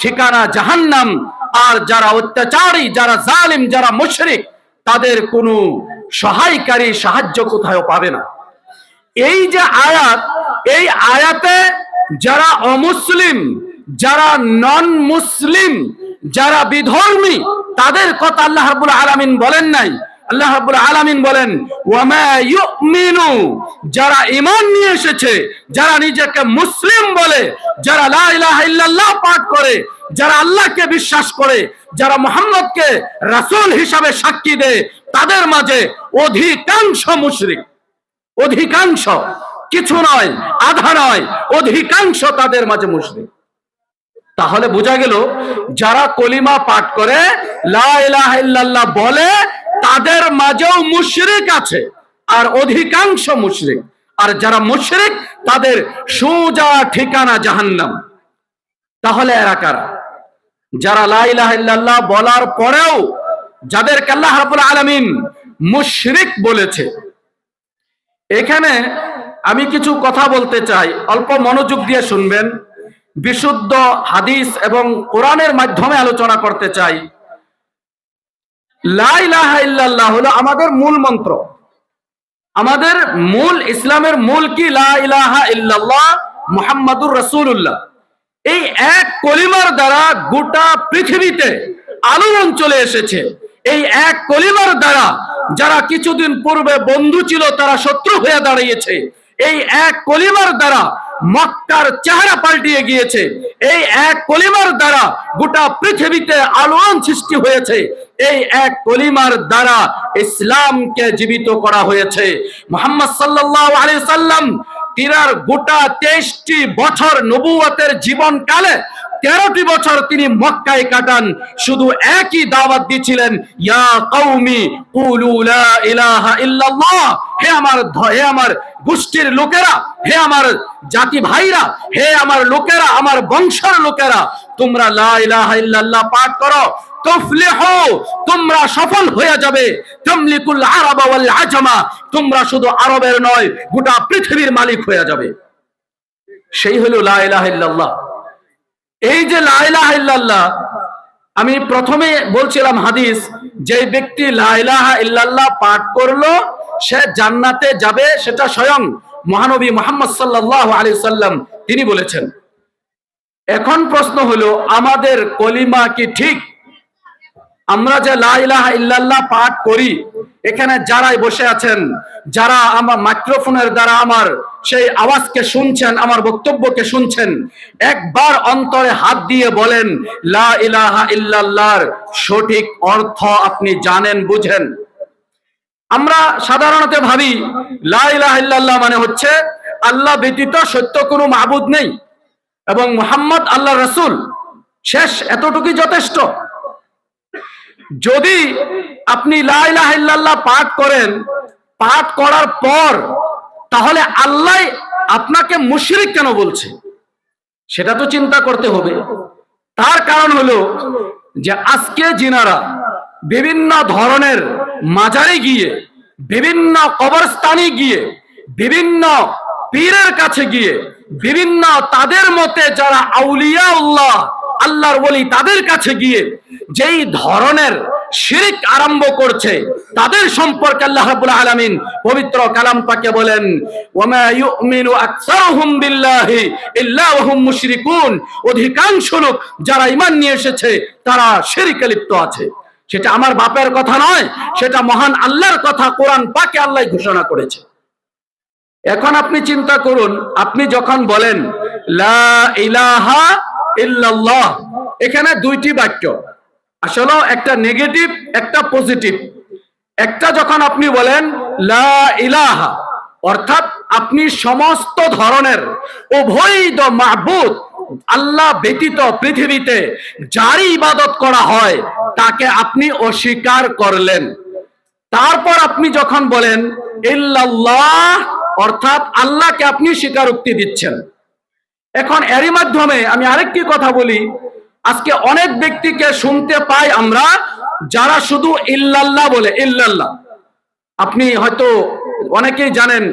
ঠিকানা জাহান্নাম। আর যারা অত্যাচারী, যারা জালিম, যারা মুশরিক, তাদের কোনো সহায়কারী, সাহায্য কোথাও পাবে না। এই যে আয়াত, এই আয়াতে যারা অমুসলিম, যারা নন মুসলিম, যারা বিধর্মী, তাদের কথা আল্লাহ রাব্বুল আলামিন বলেন নাই। আল্লাহ রাব্বুল আলামিন বলেন ওয়ামা ইউমিনু, যারা ঈমান নিয়ে এসেছে, যারা নিজেকে মুসলিম বলে, যারা লা ইলাহা ইল্লাল্লাহ পাঠ করে, যারা আল্লাহকে বিশ্বাস করে, যারা মুহাম্মদকে রাসূল হিসাবে সাক্ষী দেয়, তাদের মাঝে অধিকাংশ মুশরিক। অধিকাংশ, কিছু নয়, আধা নয়, অধিকাংশ তাদের মাঝে মুশরিক। তাহলে বোঝা গেল যারা কলিমা পাঠ করে, লা ইলাহা ইল্লাল্লাহ বলে, তাদের মাঝেও মুশরিক আছে, আর অধিকাংশ মুশরিক। আর যারা মুশরিক তাদের সোজা ঠিকানা জাহান্নাম। তাহলে এরা কারা? যারা লা ইলাহা ইল্লাল্লাহ বলার পরেও যাদেরকে আল্লাহ রাব্বুল আলামিন মুশরিক বলেছে। এখানে আমি কিছু কথা বলতে চাই, অল্প মনোযোগ দিয়ে শুনবেন। বিশুদ্ধ হাদিস এবং কোরআনের মাধ্যমে আলোচনা করতে চাই। লা ইলাহা ইল্লাল্লাহ হলো আমাদের মূল মন্ত্র। আমাদের মূল, ইসলামের মূল কি? লা ইলাহা ইল্লাল্লাহ মুহাম্মাদুর রাসূলুল্লাহ। এই এক কলিমার দ্বারা গোটা পৃথিবীতে আলোড়ন চলে এসেছে। এই এক কলিমার দ্বারা যারা কিছুদিন পূর্বে বন্ধু ছিল তারা শত্রু হয়ে দাঁড়িয়েছে। এই এক কলিমার দ্বারা মক্কার চেহারা পাল্টিয়ে গিয়েছে। এই এক কলিমার দ্বারা গোটা পৃথিবীতে আলোড়ন সৃষ্টি হয়েছে। এই এক কলিমার দ্বারা ইসলামকে জীবিত করা হয়েছে। মুহাম্মদ সাল্লাল্লাহু আলাইহি সাল্লাম তিনার গোটা 23টি বছর নবুয়তের জীবনকালে 13টি বছর তিনি মক্কায় কাটান, শুধু একই দাওয়াত দিয়েছিলেন, ইয়া কওমি কুলু লা ইলাহা ইল্লাল্লাহ। হে আমার গোষ্ঠীর লোকেরা, হে আমার জাতি ভাইরা, হে আমার লোকেরা, আমার বংশের লোকেরা, তোমরা লা ইলাহা ইল্লাল্লাহ পাঠ করো, তুফলিহু, তোমরা সফল হয়ে যাবে। তামলিকুল আরাবা ওয়াল আজমা, তোমরা শুধু আরবের নয়, গোটা পৃথিবীর মালিক হয়ে যাবে। সেই হলো লা ইলাহা ইল্লাল্লাহ। এই যে লা ইলাহা ইল্লাল্লাহ, আমি প্রথমে বলছিলাম হাদিস, যে ব্যক্তি লা ইলাহা ইল্লাল্লাহ পাঠ করলো সে জান্নাতে যাবে, সেটা স্বয়ং মহানবী মুহাম্মদ সাল্লাল্লাহু আলাইহি সাল্লাম তিনি বলেছেন। এখন প্রশ্ন হলো, আমাদের কলিমা কি ঠিক? আমরা যে লা ইলাহা ইল্লাল্লাহ পাঠ করি, এখানে যারাই বসে আছেন, যারা আমার মাইক্রোফোনের দ্বারা আমার সেই আওয়াজকে শুনছেন, আমার বক্তব্যকে শুনছেন, একবার অন্তরে হাত দিয়ে বলেন, লা ইলাহা ইল্লাল্লাহর সঠিক অর্থ আপনি জানেন, বুঝেন? আমরা সাধারণত ভাবি লা ইলাহা ইল্লাল্লাহ মানে হচ্ছে আল্লাহ ব্যতীত সত্য কোনো মাবুদ নেই এবং মুহাম্মদ আল্লাহর রাসূল, শেষ, এতটুকুই যথেষ্ট। যদি আপনি লা ইলাহা ইল্লাল্লাহ পাঠ করেন, পাঠ করার পর তাহলে আল্লাহ আপনাকে মুশরিক কেন বলছে সেটা তো চিন্তা করতে হবে। তার কারণ হলো যে আজকে যিনারা বিভিন্ন ধরনের মাজারে গিয়ে, বিভিন্ন কবরস্থানে গিয়ে, বিভিন্ন পীরের কাছে গিয়ে, বিভিন্ন তাদের মতে যারা আউলিয়া আল্লাহ, আল্লাহর ওলি, তাদের কাছে গিয়ে যেই ধরনের শিরক আরম্ভ করছে, তাদের সম্পর্কে আল্লাহ রাব্বুল আলামিন পবিত্র কালাম পাকে বলেন, ওয়ামা ইউমিনু আকসারুহুম বিল্লাহি ইল্লা ওয়া হুম মুশরিকুন। অধিকাংশ লোক যারা ঈমান নিয়ে এসেছে তারা শিরকে লিপ্ত আছে। সেটা আমার বাপের কথা নয়, সেটা মহান আল্লাহর কথা, কোরআন পাকে আল্লাহ ঘোষণা করেছে। এখন আপনি চিন্তা করুন, আপনি যখন বলেন লা ইলাহা ইল্লাল্লাহ, এখানে দুইটি বাক্য, আসলে একটা নেগেটিভ, একটা পজিটিভ। একটা যখন আপনি বলেন লা ইলাহা, অর্থাৎ আপনি সমস্ত ধরনের অবৈধ মাবুদ, আল্লাহ ব্যতীত পৃথিবীতে যারই ইবাদত করা হয় তাকে আপনি অস্বীকার করলেন। তারপর আপনি যখন বলেন ইল্লাল্লাহ, অর্থাৎ আল্লাহকে আপনি স্বীকারোক্তি দিচ্ছেন। এখন এরই মাধ্যমে আমি আরেকটি কথা বলি, আজকে অনেক ব্যক্তিকে শুনতে পাই আমরা যারা শুধু ইল্লাল্লাহ বলে। ইল্লাল্লাহ, আপনি হয়তো অনেকেই জানেন,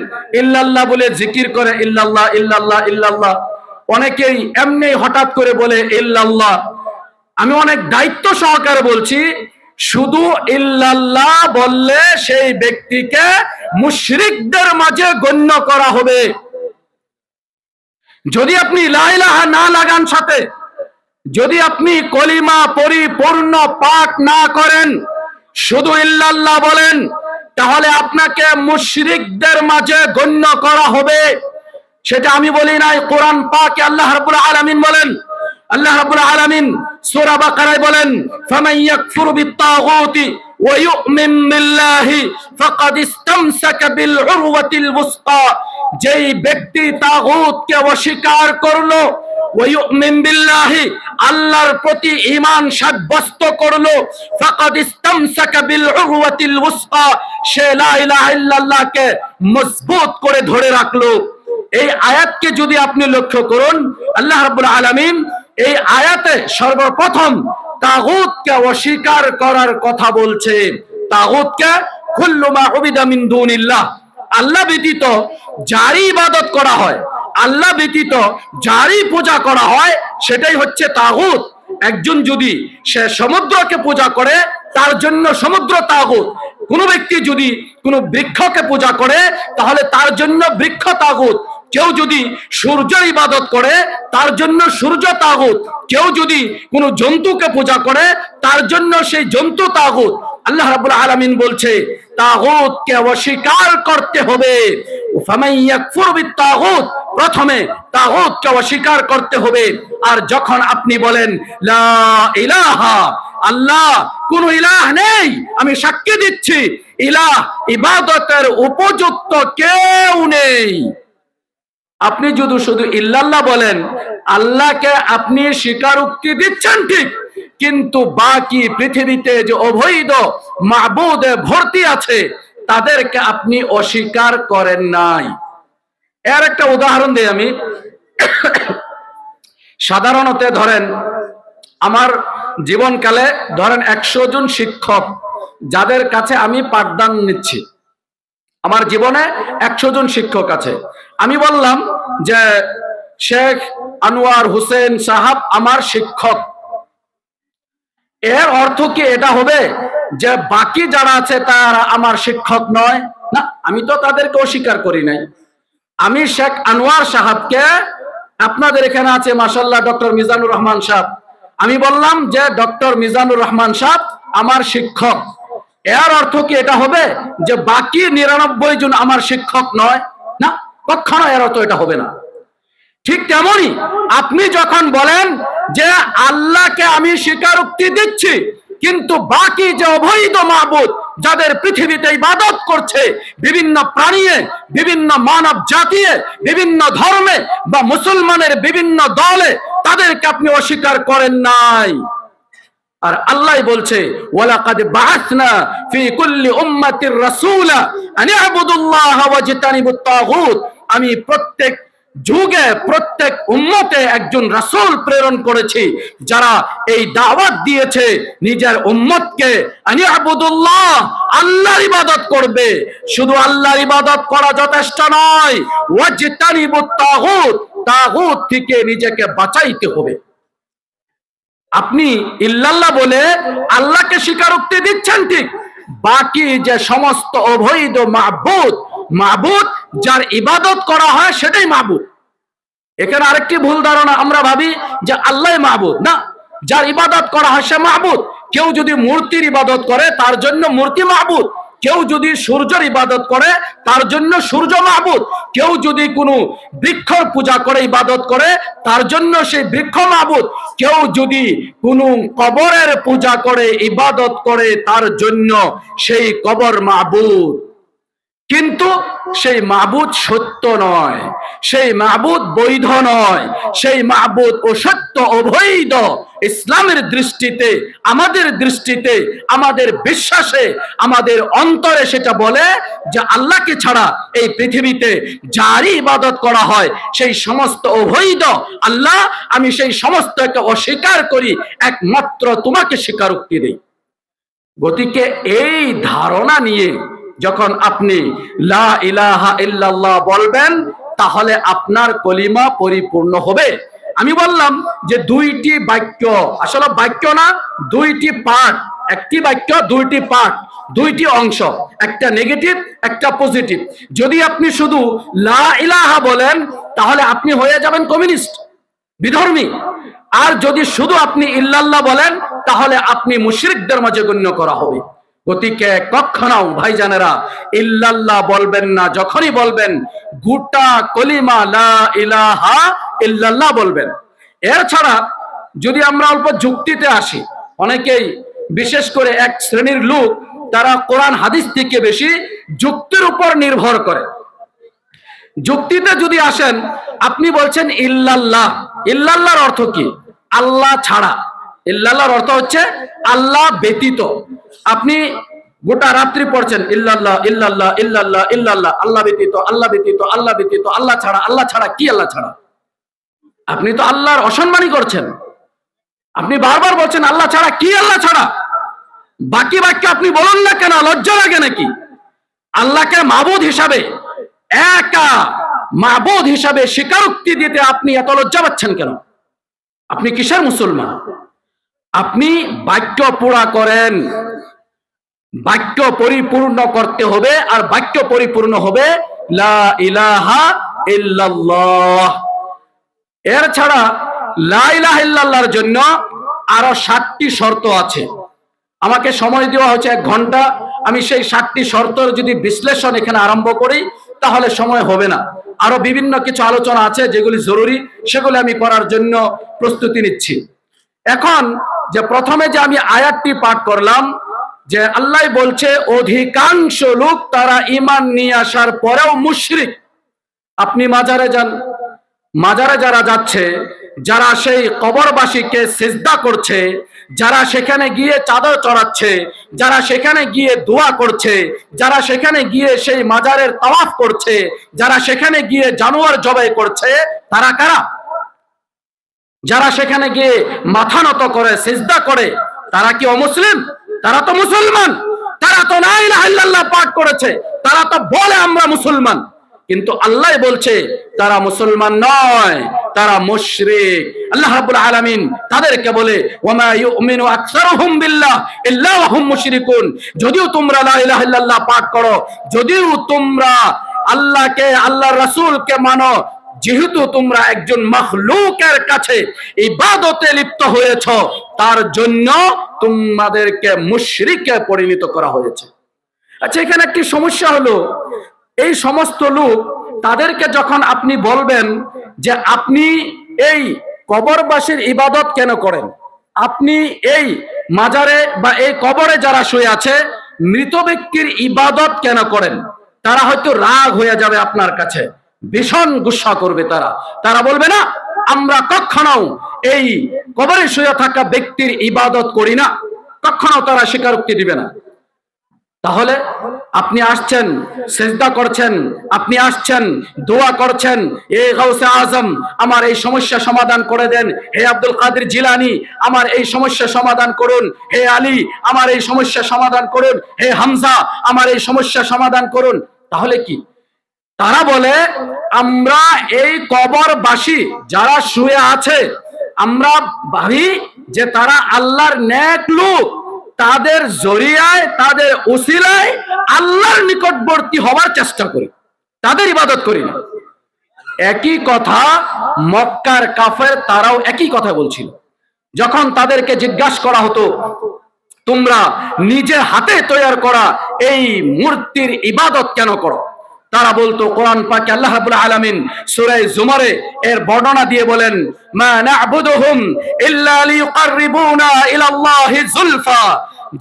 ইল্লাল্লাহ বলে জিকির করে, ইল্লাল্লাহ ইল্লাল্লাহ ইল্লাল্লাহ। অনেকেই এমনি হঠাৎ করে বলে ইল্লাল্লাহ। আমি অনেক দায়িত্ব সহকারে বলছি, শুধু ইল্লাল্লাহ বললে সেই ব্যক্তিকে মুশরিকদের মাঝে গণ্য করা হবে। যদি আপনি লা ইলাহা না লাগান সাথে, যদি আপনি কলিমা পরিপূর্ণ পাঠ না করেন, শুধু ইল্লাল্লাহ বলেন, তাহলে আপনাকে মুশরিকদের মাঝে গণ্য করা হবে। সেটা আমি বলি নাই, কোরআন পাকে আল্লাহ রাব্বুল আলামিন বলেন। আল্লাহ রাব্বুল আলামিন সূরা বাকারায় বলেন, ফামান ইয়াকফুরু বিত-তাগুতি ওয়া ইউমিন বিল্লাহি ফাকাদ ইসতামসাকা বিল উরওয়াতিল ওয়াসকা। যেই ব্যক্তি তাগুতকে অস্বীকার করলো, ওয়া ইউমিন বিল্লাহি আল্লাহর প্রতি ঈমান সাব্যস্ত করলো, ফাকাদ ইসতামসাকা বিল উরওয়াতিল ওয়াসকা, সে লা ইলাহা ইল্লাল্লাহকে মজবুত করে ধরে রাখলো। এই আয়াতকে যদি আপনি লক্ষ্য করুন, আল্লাহ রাব্বুল আলামিন এই আয়াতে সর্বপ্রথম তাগুতকে অস্বীকার করার কথা বলছে। তাগুতকে কুল্লু মা উবিদা মিন দুনিল্লাহ, আল্লাহ ব্যতীত যারই ইবাদত করা হয়, আল্লাহ ব্যতীত যারই পূজা করা হয়, সেটাই হচ্ছে তাগুত। একজন যদি সে সমুদ্রকে পূজা করে, তার জন্য সমুদ্র তাগুত। কোন ব্যক্তি যদি কোনো বৃক্ষকে পূজা করে, তাহলে তার জন্য বৃক্ষ তাগুত। কেউ যদি সূর্যের ইবাদত করে, তার জন্য সূর্য তাগুত। কেউ যদি কোনো জন্তুকে পূজা করে, তার জন্য সেই জন্তু তাগুত। আল্লাহ রাব্বুল আলামিন বলছে তাগুতকে অস্বীকার করতে হবে। ফামান ইয়াকফুর বিত-তাগুত, প্রথমে তাগুতকে অস্বীকার করতে হবে। আর যখন আপনি বলেন লা ইলাহা, আল্লাহ কোন ইলাহ নেই, আমি সাক্ষী দিচ্ছি ইলাহ ইবাদতের উপযুক্ত কেউ নেই, আপনি যদি শুধু ইল্লাল্লাহ বলেন, আল্লাহকে আপনি স্বীকারোক্তি দিচ্ছেন ঠিক, কিন্তু বাকি পৃথিবীতে যে অবৈধ মাবুদে ভর্তি আছে, তাদেরকে আপনি অস্বীকার করেন নাই। এর একটা উদাহরণ দিই আমি। সাধারণত ধরেন আমার জীবনকালে ধরেন 100 জন শিক্ষক যাদের কাছে আমি পাঠদান নিচ্ছি, আমার জীবনে 100 জন শিক্ষক আছে। আমি বললাম যে শেখ আনোয়ার হোসেন সাহাব আমার শিক্ষক, এর অর্থ কি এটা হবে যে বাকি যারা আছে তারা আমার শিক্ষক নয়? না, আমি তো তাদেরকে অস্বীকার করি নাই। আমি শেখ আনোয়ার সাহাবকে, আপনাদের এখানে আছে মাশাআল্লাহ ডক্টর মিজানুর রহমান সাহেব, আমি বললাম যে ডক্টর মিজানুর রহমান সাহেব আমার শিক্ষক। এর অর্থ কি এটা হবে যে বাকি 99 জন আমার শিক্ষক নয়? না, কখনো এর অর্থ এটা হবে না। ঠিক তেমনি আপনি যখন বলেন যে আল্লাহকে আমি স্বীকারোক্তি দিচ্ছি, কিন্তু বাকি যে অবৈধ মাবুদ যাদের পৃথিবীতে ইবাদত করছে, বিভিন্ন প্রাণীয়ে, বিভিন্ন মানব জাতিয়ে, বিভিন্ন ধর্মে বা মুসলমানের বিভিন্ন দলে, তাদেরকে আপনি অস্বীকার করেন নাই। আর আল্লাহ বলছে ওয়ালাকাদ বাআসনা ফি কুল্লি উম্মাতির রাসূলা আন ইবুদুল্লাহ ওয়াজতানিবুত তাগুত, আমি প্রত্যেক যুগে প্রত্যেক উম্মতে একজন রাসূল প্রেরণ করেছি, যারা এই দাওয়াত দিয়েছে নিজের উম্মতকে আন ইবুদুল্লাহ, আল্লাহর ইবাদত করবে। শুধু আল্লাহর ইবাদত করা যথেষ্ট নয়, ওয়াজতানিবুত তাগুত, তাগুত থেকে নিজেকে বাঁচাইতে হবে। আপনি ইল্লাল্লাহ বলে আল্লাহকে স্বীকারোক্তি দিচ্ছেন ঠিক, বাকি যে সমস্ত অবৈধ মাবুদ, মাবুদ যার ইবাদত করা হয় সেটাই মাবুদ। এখানে আরেকটি ভুল ধারণা, আমরা ভাবি যে আল্লাহ মাবুদ, না, যার ইবাদত করা হয় সে মাবুদ। কেউ যদি মূর্তির ইবাদত করে তার জন্য মূর্তি মাবুদ, কেউ যদি সূর্যের ইবাদত করে তার জন্য সূর্য মাবুদ, কেউ যদি কোনো বৃক্ষর পূজা করে ইবাদত করে তার জন্য সেই বৃক্ষ মাবুদ, কেউ যদি কোনো কবরের পূজা করে ইবাদত করে তার জন্য সেই কবর মাবুদ। কিন্তু সেই মাবুদ সত্য নয়, সেই মাবুদ বৈধ নয়, সেই মাবুদ অসত্য, অবৈধ। ইসলামের দৃষ্টিতে, আমাদের দৃষ্টিতে, আমাদের বিশ্বাসে, আমাদের অন্তরে সেটা বলে যে আল্লাহকে ছাড়া এই পৃথিবীতে যারই ইবাদত করা হয় সেই সমস্ত অবৈধ। আল্লাহ, আমি সেই সমস্তকে অস্বীকার করি, একমাত্র তোমাকে স্বীকারোক্তি দেই। গতিকে এই ধারণা নিয়ে যখন আপনি লা ইলাহা ইল্লাল্লাহ বলবেন, তাহলে আপনার কলিমা পরিপূর্ণ হবে। আমি বললাম যে দুইটি বাক্য, আসলে বাক্য না, দুইটি পার্ট, একটি বাক্য দুইটি পার্ট, দুইটি অংশ, একটা নেগেটিভ একটা পজিটিভ। যদি আপনি শুধু লা ইলাহা বলেন তাহলে আপনি হয়ে যাবেন কমিউনিস্ট, বিধর্মী। আর যদি শুধু আপনি ইল্লাল্লাহ বলেন তাহলে আপনি মুশরিকদের মাঝে গণ্য করা হবে। গতিকে কখনো ভাইজানেরা ইল্লাল্লাহ বলবেন না, যখনই বলবেন গোটা কলিমা লা ইলাহা ইল্লাল্লাহ বলবেন। এর ছাড়া যদি আমরা অল্প যুক্তিতে আসি, অনেকেই বিশেষ করে এক শ্রেণীর লোক তারা কোরআন হাদিস থেকে বেশি যুক্তির উপর নির্ভর করে। যুক্তিতে যদি আসেন, আপনি বলছেন ইল্লাল্লাহ, ইল্লাল্লাহর অর্থ কি? আল্লাহ ছাড়া। ইল্লাল্লাহর অর্থ হচ্ছে আল্লাহ ব্যতীত। আপনি গোটা রাত্রি পড়ছেন ইল্লাল্লাহ ইল্লাল্লাহ ইল্লাল্লাহ ইল্লাল্লাহ, আল্লাহ ব্যতীত আল্লাহ ব্যতীত আল্লাহ ব্যতীত, আল্লাহ ছাড়া আল্লাহ ছাড়া। কি আল্লাহ ছাড়া? আপনি তো আল্লাহর অসম্মানই করছেন। আপনি বারবার বলছেন আল্লাহ ছাড়া। কি আল্লাহ ছাড়া? বাকি বাক্য আপনি বলুন না কেন, লজ্জা লাগে নাকি? আল্লাহকে মাবুদ হিসাবে, একা মাবুদ হিসাবে স্বীকারোক্তি দিতে আপনি এত লজ্জা পাচ্ছেন কেন? আপনি কিসের মুসলমান? আপনি বাক্য পুরা করেন, বাক্য পরিপূর্ণ করতে হবে। আর বাক্য পরিপূর্ণ হবে লা ইলাহা ইল্লাল্লাহ। এর ছাড়া লা ইলাহা ইল্লাল্লাহর জন্য আরো 7টি শর্ত আছে। আমাকে সময় দেওয়া হচ্ছে 1 ঘন্টা। আমি সেই 7টি শর্তের যদি বিশ্লেষণ এখানে আরম্ভ করি তাহলে সময় হবে না। আরো বিভিন্ন কিছু আলোচনা আছে যেগুলি জরুরি, সেগুলি আমি করার জন্য প্রস্তুতি নিচ্ছি। এখন যে প্রথমে যে আমি আয়াতটি পাঠ করলাম, যে আল্লাহ বলছে অধিকাংশ লোক তারা ঈমান নিয়ে আসার পরেও মুশরিক। আপনি মাজারে যান, মাজারে যারা যাচ্ছে, যারা সেই কবরবাসীকে সিজদা করছে, যারা সেখানে গিয়ে চাদর চড়াচ্ছে, যারা সেখানে গিয়ে দোয়া করছে, যারা সেখানে গিয়ে সেই মাজারের তাওয়াফ করছে, যারা সেখানে গিয়ে জানোয়ার জবাই করছে, তারা কারা? যারা সেখানে গিয়ে মাথা নত করে সিজদা করে, তারা কি অমুসলিম? তারা তো মুসলমান। তারা তো লা ইলাহা ইল্লাল্লাহ পাঠ করেছে, তারা তো বলে আমরা মুসলমান। কিন্তু আল্লাহ বলছে তারা মুসলমান নয়, তারা মুশরিক। আল্লাহ রাব্বুল আলামিন তাদেরকে বলে ওয়ামা ইউমিনু আকসারুহুম বিল্লাহ ইল্লা ওয়া হুম মুশরিকুন। যদিও তোমরা লা ইলাহা ইল্লাল্লাহ পাঠ করো, যদিও তোমরা আল্লাহকে, আল্লাহর রাসূলকে মানো, যেহেতু তোমরা একজন মাখলুকের কাছে ইবাদতে লিপ্ত হয়েছ, তার জন্য তোমাদেরকে মুশরিকে পরিণত করা হয়েছে। আচ্ছা, এখানে একটি সমস্যা হলো, এই সমস্ত লোক তাদেরকে যখন আপনি বলবেন যে আপনি এই কবরবাসীর ইবাদত কেন করেন, আপনি এই মাজারে বা এই কবরে যারা শুয়ে আছে মৃত ব্যক্তির ইবাদত কেন করেন, তারা হয়তো রাগ হয়ে যাবে আপনার কাছে, ভীষণ গুসা করবে। তারা বলবে না আমরা কখনো এই কবরে শুয়ে থাকা ব্যক্তির ইবাদত করি না, কখনো তারা স্বীকারোক্তি দিবে না। তাহলে আপনি আসছেন সিজদা করছেন, আপনি আসছেন দোয়া করছেন, এ গাউসে আজম আমার এই সমস্যা সমাধান করে দেন, হে আব্দুল কাদের জিলানী আমার এই সমস্যা সমাধান করুন, হে আলী আমার এই সমস্যা সমাধান করুন, হে হামজা আমার এই সমস্যা সমাধান করুন। তাহলে কি তারা বলে আমরা এই কবরবাসী যারা শুয়ে আছে, আমরা ভাবি যে তারা আল্লাহর নেক লোক, তাদের জরিয়ায়, তাদের উসিলায় আল্লাহর নিকটবর্তী হওয়ার চেষ্টা করি, তাদের ইবাদত করি না। একই কথা মক্কার কাফের তারাও একই কথা বলছিল। যখন তাদেরকে জিজ্ঞাসা করা হতো তোমরা নিজে হাতে তৈরি করা এই মূর্তির ইবাদত কেন করো, তারা বলতো, কোরআন পাকে আল্লাহ রাব্বুল আলামিন সূরা জুমারে এর বর্ণনা দিয়ে বলেন মা না'বুদুহুম ইল্লা লিয়ুকাররিবুনা ইলাল্লাহি যুলফা,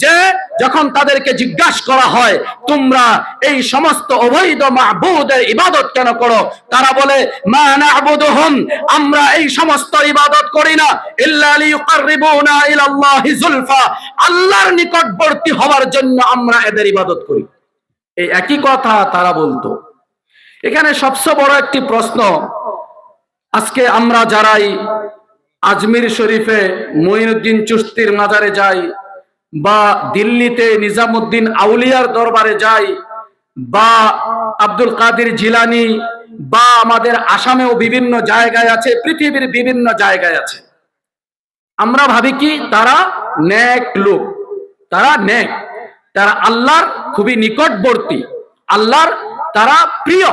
যে যখন তাদেরকে জিজ্ঞাসা করা হয় তোমরা এই সমস্ত অবৈধ মাবুদের ইবাদত কেন করো, তারা বলে মা না'বুদুহুম আমরা এই সমস্ত ইবাদত করি না ইল্লা লিয়ুকাররিবুনা ইলাল্লাহি যুলফা, আল্লাহর নিকটবর্তী হওয়ার জন্য আমরা এদের ইবাদত করি। এই একই কথা তারা বলতো। এখানে সবচেয়ে বড় একটি প্রশ্ন, আজকে আমরা যারাই আজমির শরীফে মঈনুদ্দিন চিশতির মাজারে যাই, বা দিল্লিতে নিজামুদ্দিন আউলিয়ার দরবারে যাই, বা আব্দুল কাদের জিলানী বা আমাদের আসামেও বিভিন্ন জায়গায় আছে, পৃথিবীর বিভিন্ন জায়গায় আছে। আমরা ভাবি কি তারা নেক লোক, তারা নেক, তারা আল্লাহর খুবই নিকটবর্তী, আল্লাহর তারা প্রিয়।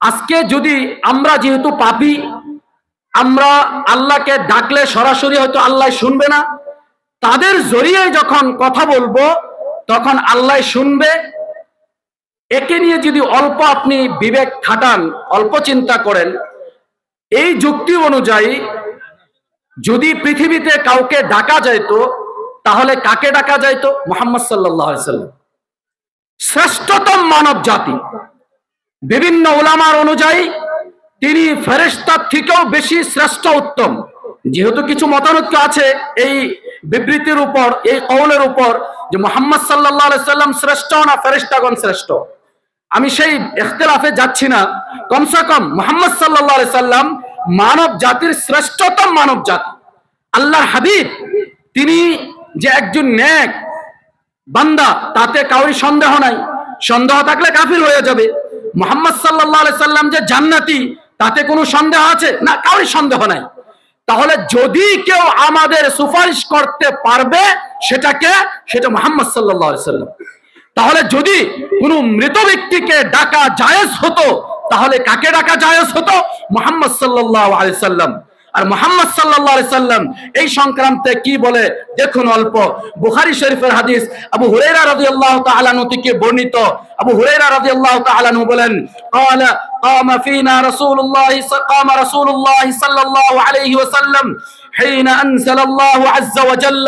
আজকে যদি আমরা যেহেতু পাপী, আমরা আল্লাহকে ডাকলে সরাসরি হয়তো আল্লাহ শুনবে না, তাদের জরিয়ে যখন কথা বলবো তখন আল্লাহ শুনবে। একে নিয়ে যদি অল্প আপনি বিবেক খাটান, অল্প চিন্তা করেন, এই যুক্তি অনুযায়ী যদি পৃথিবীতে কাউকে ডাকা যাইতো তাহলে কাকে ডাকা যাইতো? মুহাম্মদ সাল্লাল্লাহু আলাইহি সাল্লাম, শ্রেষ্ঠতম মানব জাতি। বিভিন্ন উলামার অনুযায়ী তিনি ফেরেশতার থেকেও বেশি শ্রেষ্ঠ, উত্তম। যেহেতু কিছু মতানৈক্য আছে এই বিবৃতির উপর, এই কওলের উপর যে মুহাম্মদ সাল্লাল্লাহু আলাইহি সাল্লাম শ্রেষ্ঠ না ফেরেশতাগণ শ্রেষ্ঠ, আমি সেই ইখতিলাফে যাচ্ছি না। কমসে কম মুহাম্মদ সাল্লাল্লাহু আলাইহি সাল্লাম মানব জাতির শ্রেষ্ঠতম মানব জাতি। আল্লাহর হাবিব তিনি যে একজন নেক বান্দা তাতে কাউরি সন্দেহ নাই, সন্দেহ থাকলে কাফির হয়ে যাবে। মুহাম্মদ সাল্লাল্লাহু আলাইহি সাল্লাম যে জান্নাতি তাতে কোনো সন্দেহ আছে না? কাউরি সন্দেহ নাই। তাহলে যদি কেউ আমাদের সুপারিশ করতে পারবে সেটা মুহাম্মদ সাল্লাল্লাহু আলাইহি সাল্লাম। তাহলে যদি কোনো মৃত ব্যক্তিকে ডাকা জায়েজ হতো তাহলে কাকে ডাকা জায়েজ হতো? মুহাম্মদ সাল্লাল্লাহু আলাইহি সাল্লাম। আর মুহাম্মদ সাল্লাল্লাহু আলাইহি সাল্লাম এই সংক্রান্তে কি বলে দেখুন অল্প। বুখারী শরীফের হাদিস, আবু হুরায়রা রাদিয়াল্লাহু তাআলা আনহু থেকে বর্ণিত। আবু হুরায়রা রাদিয়াল্লাহু তাআলা আনহু বলেন, قام فينا رسول الله صلى الله عليه وسلم حين أنزل الله عز وجل